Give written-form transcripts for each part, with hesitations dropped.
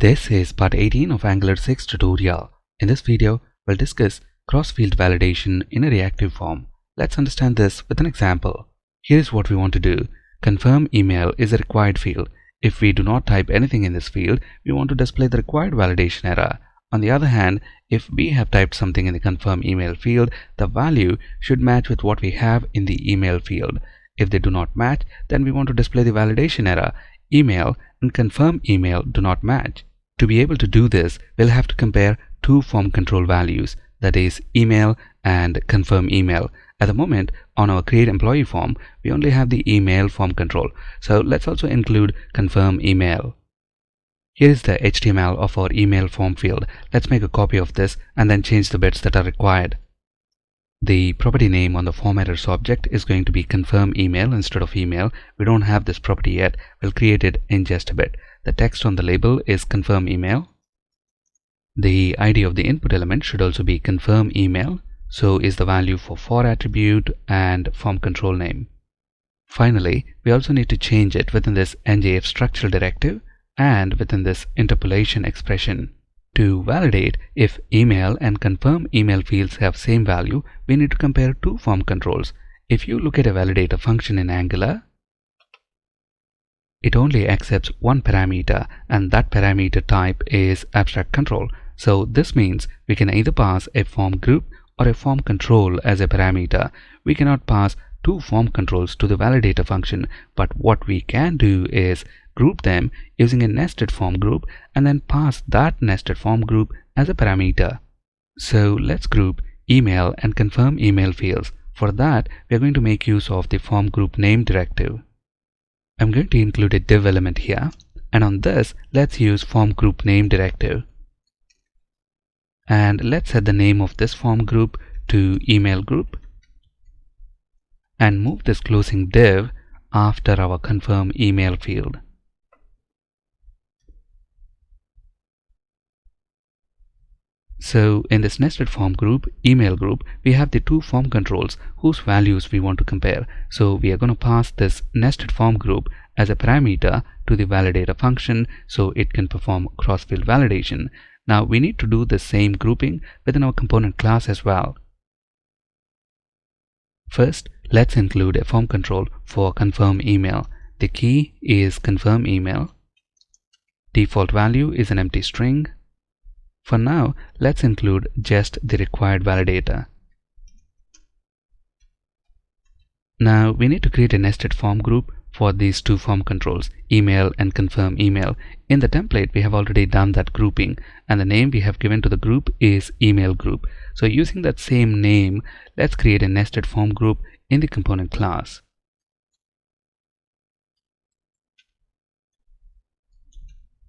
This is part 18 of Angular 6 tutorial. In this video, we'll discuss cross-field validation in a reactive form. Let's understand this with an example. Here is what we want to do. Confirm email is a required field. If we do not type anything in this field, we want to display the required validation error. On the other hand, if we have typed something in the confirm email field, the value should match with what we have in the email field. If they do not match, then we want to display the validation error. Email and confirm email do not match. To be able to do this, we'll have to compare two form control values, that is email and confirm email. At the moment, on our create employee form, we only have the email form control. So let's also include confirm email. Here is the HTML of our email form field. Let's make a copy of this and then change the bits that are required. The property name on the form errors object is going to be confirm email instead of email. We don't have this property yet. We'll create it in just a bit. The text on the label is confirm email. The ID of the input element should also be confirm email. So is the value for attribute and form control name. Finally, we also need to change it within this NJF structural directive and within this interpolation expression. To validate if email and confirm email fields have same value, we need to compare two form controls. If you look at a validator function in Angular, it only accepts one parameter, and that parameter type is abstract control. So this means we can either pass a form group or a form control as a parameter. We cannot pass two form controls to the validator function, but what we can do is group them using a nested form group and then pass that nested form group as a parameter. So let's group email and confirm email fields. For that, we are going to make use of the form group name directive. I'm going to include a div element here, and on this, let's use form group name directive. And let's set the name of this form group to email group and move this closing div after our confirm email field. So in this nested form group, email group, we have the two form controls whose values we want to compare. So we are going to pass this nested form group as a parameter to the validator function so it can perform cross-field validation. Now we need to do the same grouping within our component class as well. First, let's include a form control for confirm email. The key is confirm email. Default value is an empty string. For now, let's include just the required validator. Now we need to create a nested form group for these two form controls, email and confirm email. In the template, we have already done that grouping, and the name we have given to the group is email group. So using that same name, let's create a nested form group in the component class.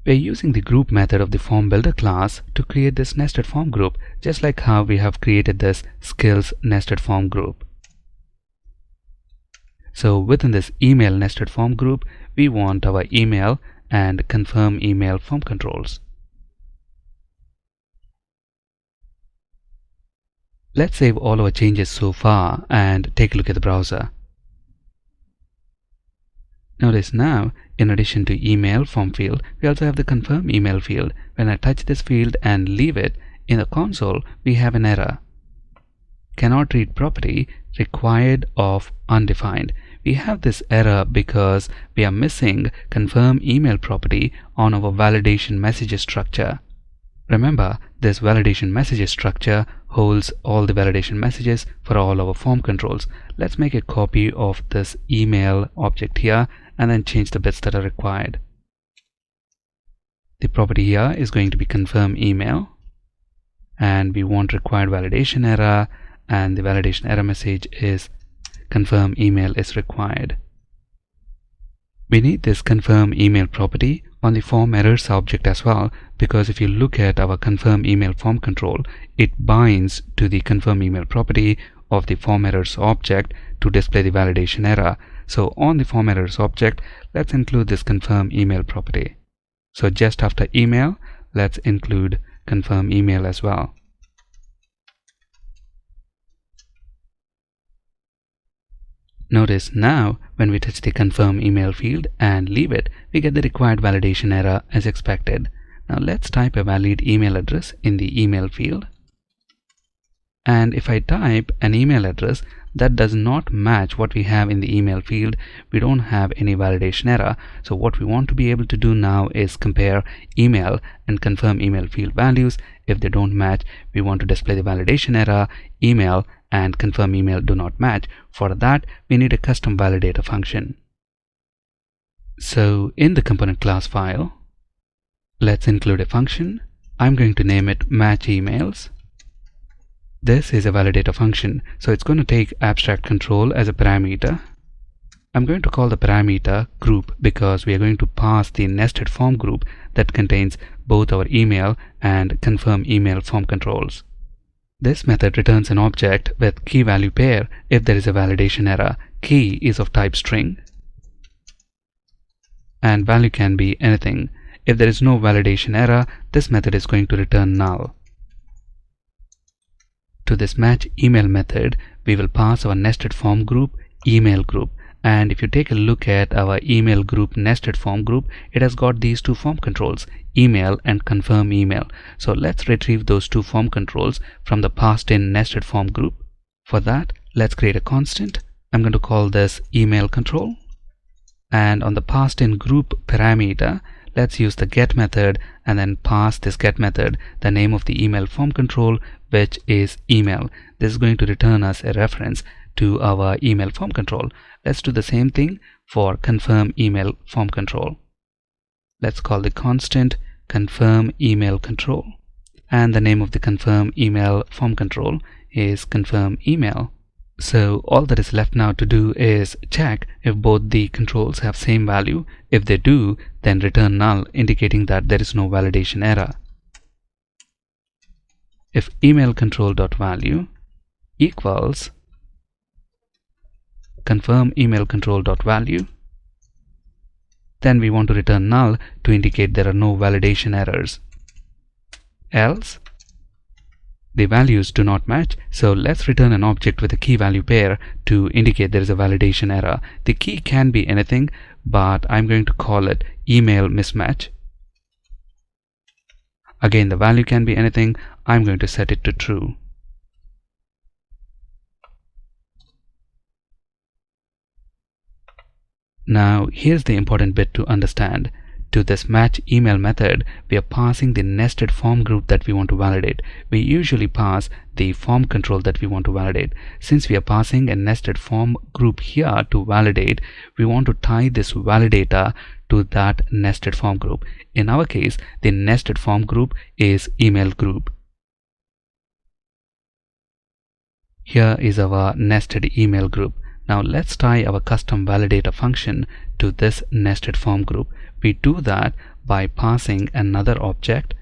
We're using the group method of the form builder class to create this nested form group, just like how we have created this skills nested form group. So within this email nested form group, we want our email and confirm email form controls. Let's save all our changes so far and take a look at the browser. Notice now, in addition to email form field, we also have the confirm email field. When I touch this field and leave it, in the console, we have an error. Cannot read property required of undefined. We have this error because we are missing confirm email property on our validation messages structure. Remember, this validation messages structure holds all the validation messages for all our form controls. Let's make a copy of this email object here and then change the bits that are required. The property here is going to be confirm email, and we want required validation error, and the validation error message is confirm email is required. We need this confirm email property on the form errors object as well, because if you look at our confirm email form control, it binds to the confirm email property of the form errors object to display the validation error. So on the form errors object, let's include this confirm email property. So just after email, let's include confirm email as well. Notice now when we touch the confirm email field and leave it, we get the required validation error as expected. Now let's type a valid email address in the email field. And if I type an email address that does not match what we have in the email field, we don't have any validation error. So what we want to be able to do now is compare email and confirm email field values. If they don't match, we want to display the validation error, email and confirm email do not match. For that, we need a custom validator function. So in the component class file, let's include a function. I'm going to name it match emails. This is a validator function, so it's going to take abstract control as a parameter. I'm going to call the parameter group because we are going to pass the nested form group that contains both our email and confirm email form controls. This method returns an object with key value pair if there is a validation error. Key is of type string and value can be anything. If there is no validation error, this method is going to return null. To this match email method, we will pass our nested form group, email group. And if you take a look at our email group nested form group, it has got these two form controls, email and confirm email. So let's retrieve those two form controls from the passed in nested form group. For that, let's create a constant. I'm going to call this email control. And on the passed in group parameter, let's use the get method and then pass this get method the name of the email form control, which is email. This is going to return us a reference to our email form control. Let's do the same thing for confirm email form control. Let's call the constant confirm email control, and the name of the confirm email form control is confirm email. So all that is left now to do is check if both the controls have same value. If they do, then return null, indicating that there is no validation error. If email control.value equals confirm email control.value, then we want to return null to indicate there are no validation errors. Else, the values do not match, so let's return an object with a key value pair to indicate there is a validation error. The key can be anything, but I'm going to call it email mismatch. Again, the value can be anything. I'm going to set it to true. Now here's the important bit to understand. To this match email method, we are passing the nested form group that we want to validate. We usually pass the form control that we want to validate. Since we are passing a nested form group here to validate, we want to tie this validator to that nested form group. In our case, the nested form group is email group. Here is our nested email group. Now let's tie our custom validator function to this nested form group. We do that by passing another object,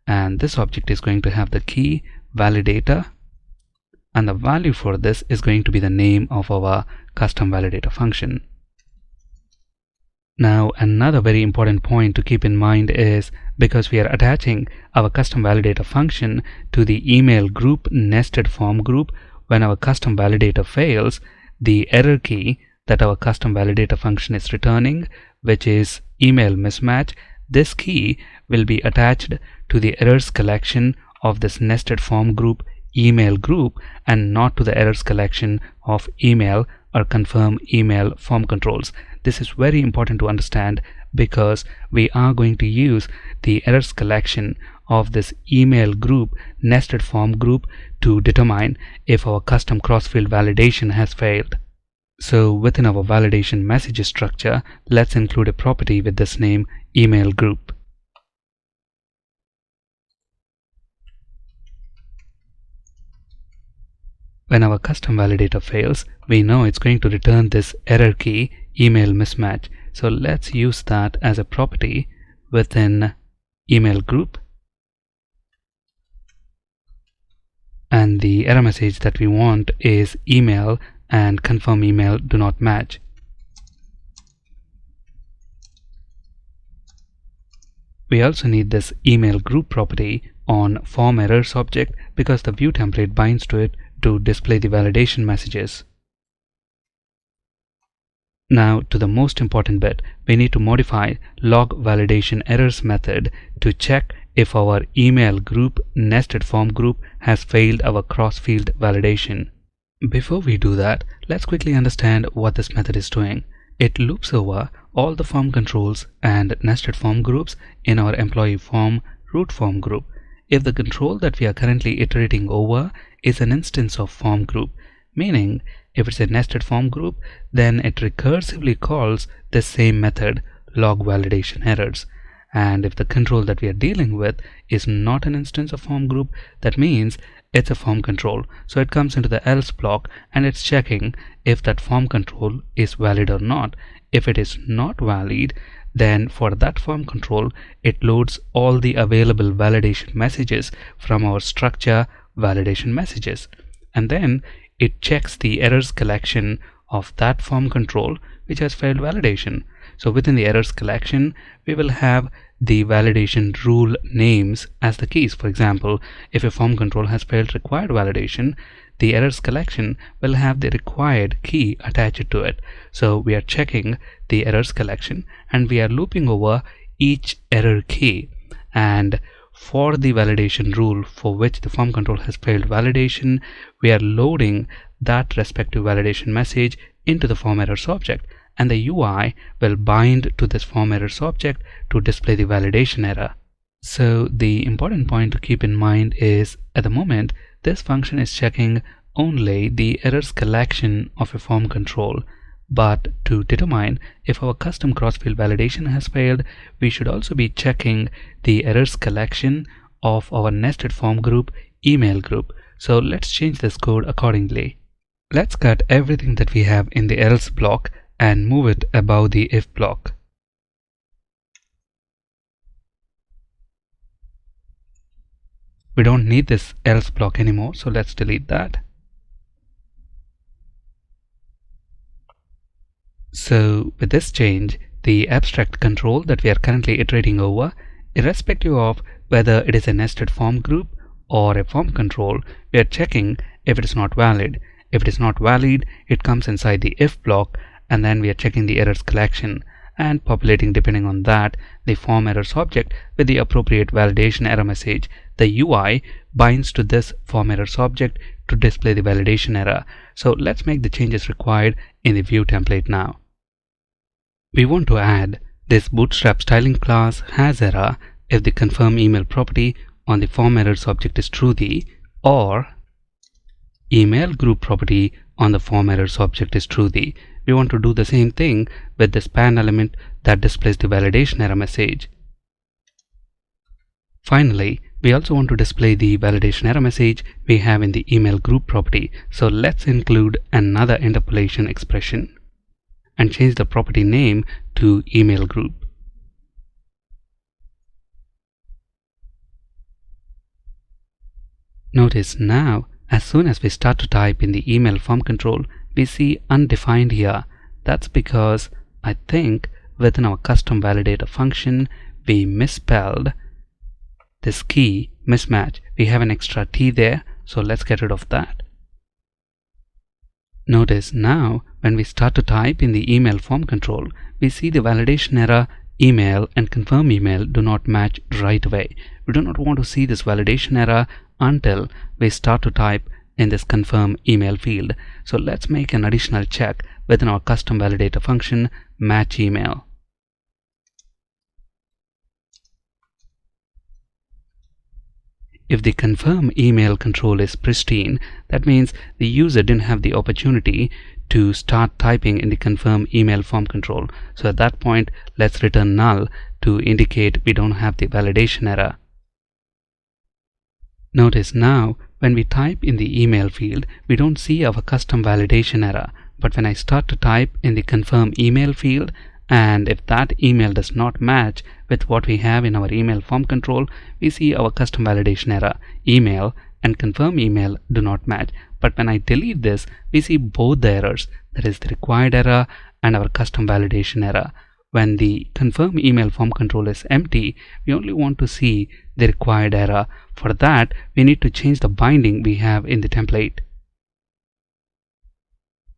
and this object is going to have the key validator, and the value for this is going to be the name of our custom validator function. Now another very important point to keep in mind is, because we are attaching our custom validator function to the email group nested form group, when our custom validator fails, the error key that our custom validator function is returning, which is email mismatch, this key will be attached to the errors collection of this nested form group email group and not to the errors collection of email or confirm email form controls. This is very important to understand because we are going to use the errors collection of this email group nested form group to determine if our custom cross-field validation has failed. So within our validation message structure, let's include a property with this name email group. When our custom validator fails, we know it's going to return this error key email mismatch. So let's use that as a property within email group. And the error message that we want is email and confirm email do not match. We also need this email group property on form errors object because the view template binds to it to display the validation messages. Now to the most important bit, we need to modify log validation errors method to check if our email group nested form group has failed our cross-field validation. Before we do that, let's quickly understand what this method is doing. It loops over all the form controls and nested form groups in our employee form root form group. If the control that we are currently iterating over is an instance of form group, meaning if it's a nested form group, then it recursively calls the same method log validation errors. And if the control that we are dealing with is not an instance of form group, that means it's a form control. So it comes into the else block and it's checking if that form control is valid or not. If it is not valid, then for that form control, it loads all the available validation messages from our structure validation messages. And then it checks the errors collection of that form control which has failed validation. So within the errors collection, we will have the validation rule names as the keys. For example, if a form control has failed required validation, the errors collection will have the required key attached to it. So we are checking the errors collection and we are looping over each error key. And for the validation rule for which the form control has failed validation, we are loading that respective validation message into the form errors object, and the UI will bind to this form errors object to display the validation error. So the important point to keep in mind is, at the moment, this function is checking only the errors collection of a form control. But to determine if our custom cross-field validation has failed, we should also be checking the errors collection of our nested form group email group. So let's change this code accordingly. Let's cut everything that we have in the else block and move it above the if block. We don't need this else block anymore, so let's delete that. So with this change, the abstract control that we are currently iterating over, irrespective of whether it is a nested form group or a form control, we are checking if it is not valid. If it is not valid, it comes inside the if block, and then we are checking the errors collection and populating, depending on that, the form errors object with the appropriate validation error message. The UI binds to this form errors object to display the validation error. So let's make the changes required in the view template now. We want to add this bootstrap styling class has error if the confirm email property on the form errors object is truthy, or email group property on the form errors object is truthy. We want to do the same thing with the span element that displays the validation error message. Finally, we also want to display the validation error message we have in the email group property. So let's include another interpolation expression and change the property name to email group. Notice now, as soon as we start to type in the email form control, we see undefined here. That's because I think within our custom validator function, we misspelled this key mismatch. We have an extra T there, so let's get rid of that. Notice now, when we start to type in the email form control, we see the validation error email and confirm email do not match right away. We do not want to see this validation error until we start to type in this confirm email field. So let's make an additional check within our custom validator function match email. If the confirm email control is pristine, that means the user didn't have the opportunity to start typing in the confirm email form control. So at that point, let's return null to indicate we don't have the validation error. Notice now, when we type in the email field, we don't see our custom validation error. But when I start to type in the confirm email field, and if that email does not match with what we have in our email form control, we see our custom validation error. Email and confirm email do not match. But when I delete this, we see both the errors, that is the required error and our custom validation error. When the confirm email form control is empty, we only want to see the required error. For that, we need to change the binding we have in the template.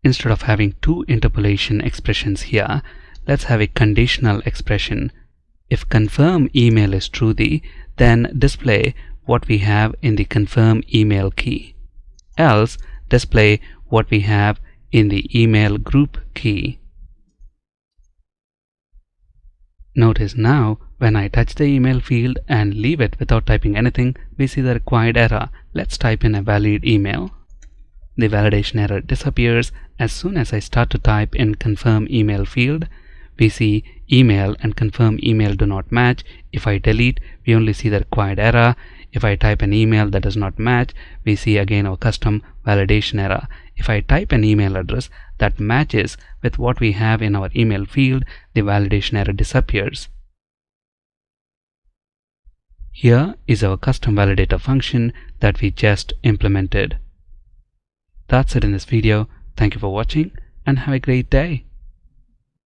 Instead of having two interpolation expressions here, let's have a conditional expression. If confirm email is true, then display what we have in the confirm email key. Else display what we have in the email group key. Notice now when I touch the email field and leave it without typing anything, we see the required error. Let's type in a valid email. The validation error disappears as soon as I start to type in confirm email field. We see email and confirm email do not match. If I delete, we only see the required error. If I type an email that does not match, we see again our custom validation error. If I type an email address that matches with what we have in our email field, the validation error disappears. Here is our custom validator function that we just implemented. That's it in this video. Thank you for watching and have a great day.